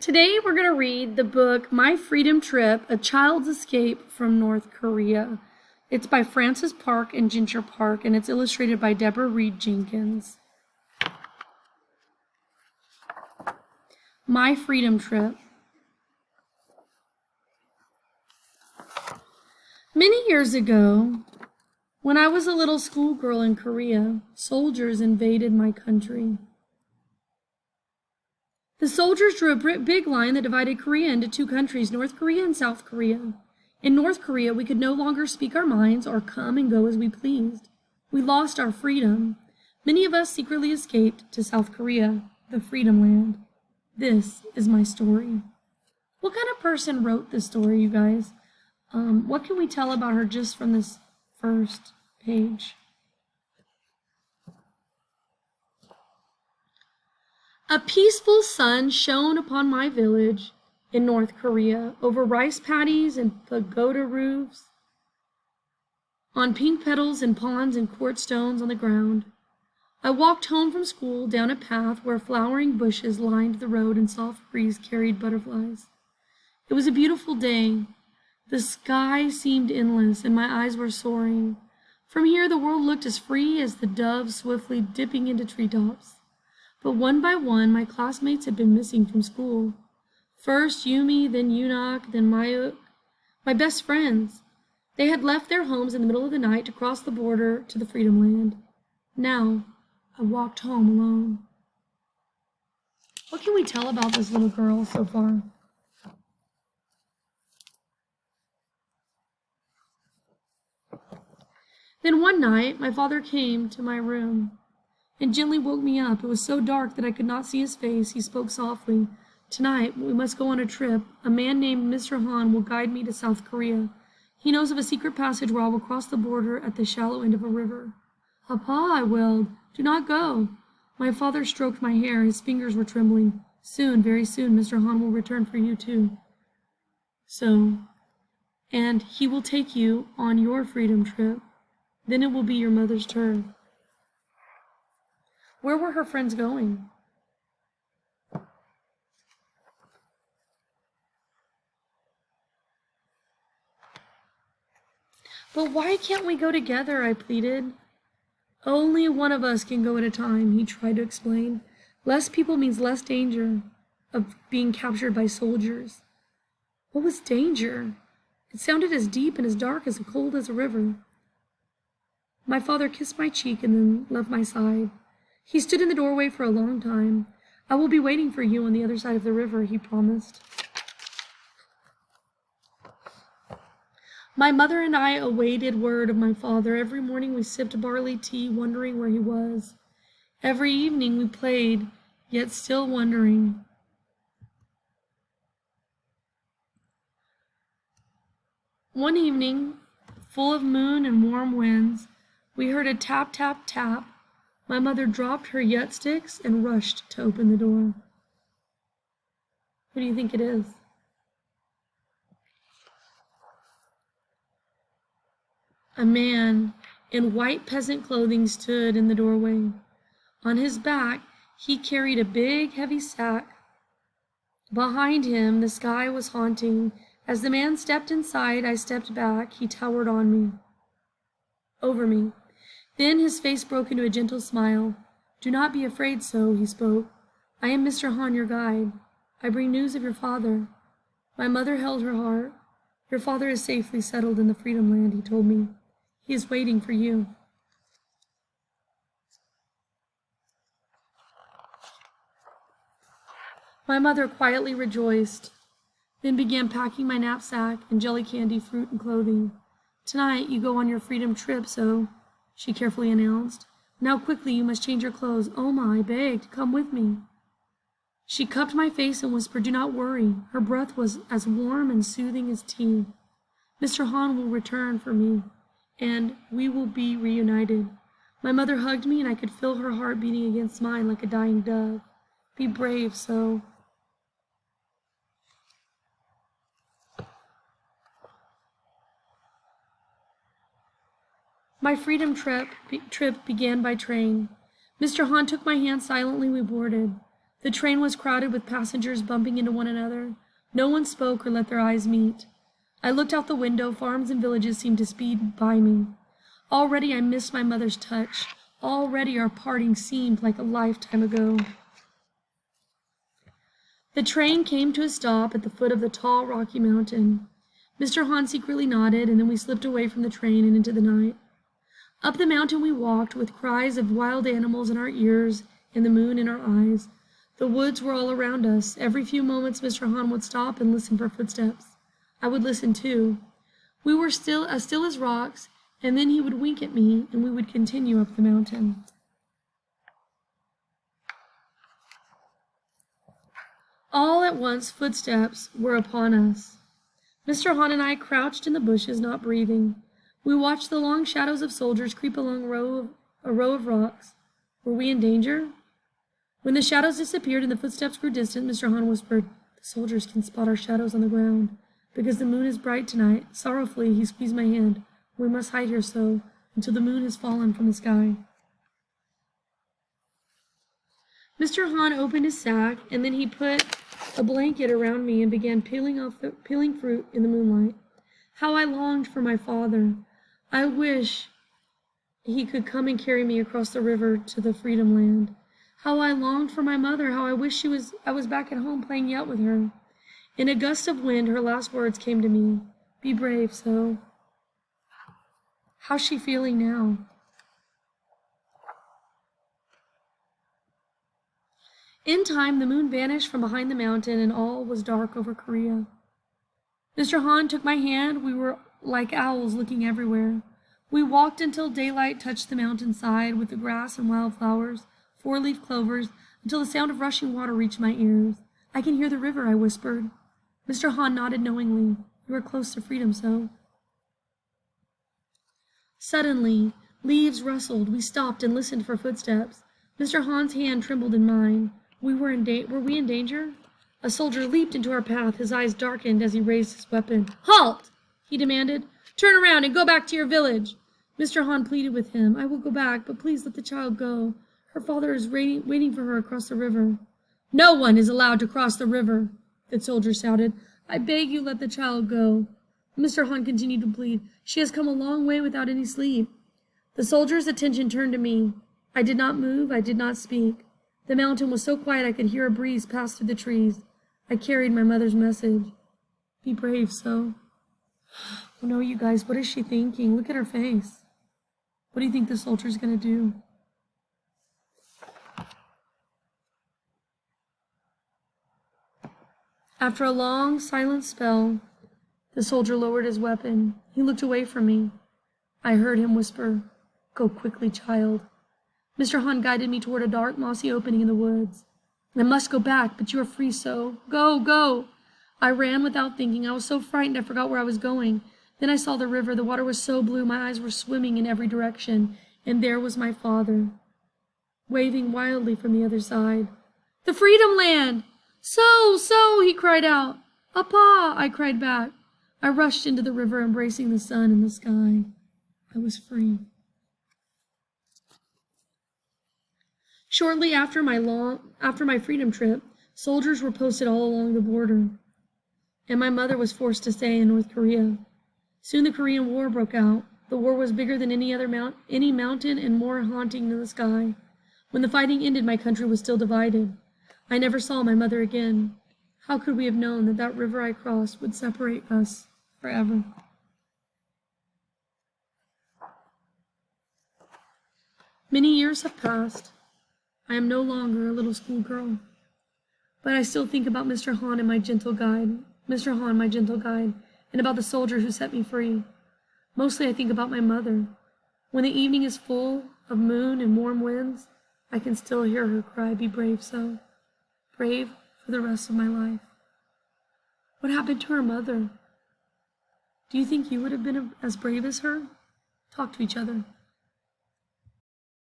Today we're going to read the book My Freedom Trip, A Child's Escape from North Korea. It's by Frances Park and Ginger Park, and it's illustrated by Deborah Reed Jenkins. My Freedom Trip. Many years ago, when I was a little schoolgirl in Korea, soldiers invaded my country. The soldiers drew a big line that divided Korea into two countries, North Korea and South Korea. In North Korea, we could no longer speak our minds or come and go as we pleased. We lost our freedom. Many of us secretly escaped to South Korea, the Freedom Land. This is my story. What kind of person wrote this story, you guys? What can we tell about her just from this first page? A peaceful sun shone upon my village in North Korea, over rice paddies and pagoda roofs, on pink petals and ponds and quartz stones on the ground. I walked home from school down a path where flowering bushes lined the road and soft breeze carried butterflies. It was a beautiful day. The sky seemed endless and my eyes were soaring. From here the world looked as free as the doves swiftly dipping into treetops. But one by one my classmates had been missing from school. First Yumi, then Yunak, then Mayuk, my best friends. They had left their homes in the middle of the night to cross the border to the Freedom Land. Now I walked home alone. What can we tell about this little girl so far? Then one night, my father came to my room and gently woke me up. It was so dark that I could not see his face. He spoke softly. Tonight, we must go on a trip. A man named Mr. Han will guide me to South Korea. He knows of a secret passage where I will cross the border at the shallow end of a river. Papa, I wailed, do not go. My father stroked my hair. His fingers were trembling. Soon, very soon, Mr. Han will return for you too. And he will take you on your freedom trip. Then it will be your mother's turn. Where were her friends going? But why can't we go together? I pleaded. Only one of us can go at a time, he tried to explain. Less people means less danger of being captured by soldiers. What was danger? It sounded as deep and as dark as cold as a river. My father kissed my cheek and then left my side. He stood in the doorway for a long time. I will be waiting for you on the other side of the river, he promised. My mother and I awaited word of my father. Every morning we sipped barley tea, wondering where he was. Every evening we played, yet still wondering. One evening, full of moon and warm winds, we heard a tap, tap, tap. My mother dropped her yet-sticks and rushed to open the door. Who do you think it is? A man in white peasant clothing stood in the doorway. On his back, he carried a big, heavy sack. Behind him, the sky was haunting. As the man stepped inside, I stepped back. He towered on me, over me. Then his face broke into a gentle smile. Do not be afraid so, he spoke. I am Mr. Han, your guide. I bring news of your father. My mother held her heart. Your father is safely settled in the Freedom Land, he told me. He is waiting for you. My mother quietly rejoiced, then began packing my knapsack and jelly candy, fruit, and clothing. Tonight you go on your freedom trip, so, she carefully announced. Now quickly you must change your clothes. Oma, I begged, come with me. She cupped my face and whispered, do not worry. Her breath was as warm and soothing as tea. Mr. Han will return for me, and we will be reunited. My mother hugged me and I could feel her heart beating against mine like a dying dove. Be brave, so. My freedom trip began by train. Mr. Han took my hand silently. We boarded. The train was crowded with passengers bumping into one another. No one spoke or let their eyes meet. I looked out the window. Farms and villages seemed to speed by me. Already I missed my mother's touch. Already our parting seemed like a lifetime ago. The train came to a stop at the foot of the tall, rocky mountain. Mr. Hahn secretly nodded, and then we slipped away from the train and into the night. Up the mountain we walked, with cries of wild animals in our ears and the moon in our eyes. The woods were all around us. Every few moments Mr. Hahn would stop and listen for footsteps. I would listen too. We were still as rocks, and then he would wink at me, and we would continue up the mountain. All at once footsteps were upon us. Mr. Hahn and I crouched in the bushes, not breathing. We watched the long shadows of soldiers creep along a row of rocks. Were we in danger? When the shadows disappeared and the footsteps grew distant, Mr. Hahn whispered, "The soldiers can spot our shadows on the ground. Because the moon is bright tonight." Sorrowfully, he squeezed my hand. "We must hide here so, until the moon has fallen from the sky." Mr. Hahn opened his sack, and then he put a blanket around me and began peeling fruit in the moonlight. How I longed for my father. I wish he could come and carry me across the river to the freedom land. How I longed for my mother. How I wished I was back at home playing yet with her. In a gust of wind, her last words came to me. "Be brave, so." How's she feeling now? In time, the moon vanished from behind the mountain, and all was dark over Korea. Mr. Hahn took my hand. We were like owls looking everywhere. We walked until daylight touched the mountainside with the grass and wildflowers, four-leaf clovers, until the sound of rushing water reached my ears. "I can hear the river," I whispered. Mr. Hahn nodded knowingly. "You are close to freedom, so." Suddenly, leaves rustled. We stopped and listened for footsteps. Mr. Hahn's hand trembled in mine. Were we in danger? A soldier leaped into our path. His eyes darkened as he raised his weapon. "Halt!" he demanded. "Turn around and go back to your village." Mr. Hahn pleaded with him. "I will go back, but please let the child go. Her father is waiting for her across the river." "No one is allowed to cross the river," the soldier shouted. "I beg you, let the child go." Mr. Hahn continued to plead. "She has come a long way without any sleep." The soldier's attention turned to me. I did not move. I did not speak. The mountain was so quiet I could hear a breeze pass through the trees. I carried my mother's message. "Be brave, so." Oh no, you guys, what is she thinking? Look at her face. What do you think the soldier's going to do? After a long, silent spell, the soldier lowered his weapon. He looked away from me. I heard him whisper, "Go quickly, child." Mr. Hahn guided me toward a dark, mossy opening in the woods. "I must go back, but you are free, so. Go, go." I ran without thinking. I was so frightened I forgot where I was going. Then I saw the river. The water was so blue, my eyes were swimming in every direction. And there was my father, waving wildly from the other side. "The Freedom Land! So, he cried out. "Papa," I cried back. I rushed into the river, embracing the sun and the sky. I was free. Shortly after my freedom trip, soldiers were posted all along the border, and my mother was forced to stay in North Korea. Soon the Korean War broke out. The war was bigger than any mountain and more haunting than the sky. When the fighting ended, my country was still divided. I never saw my mother again. How could we have known that that river I crossed would separate us forever? Many years have passed. I am no longer a little schoolgirl, but I still think about Mr. Hahn and my gentle guide, and about the soldier who set me free. Mostly I think about my mother. When the evening is full of moon and warm winds, I can still hear her cry, "Be brave, so." Brave for the rest of my life. What happened to her mother? Do you think you would have been as brave as her? Talk to each other.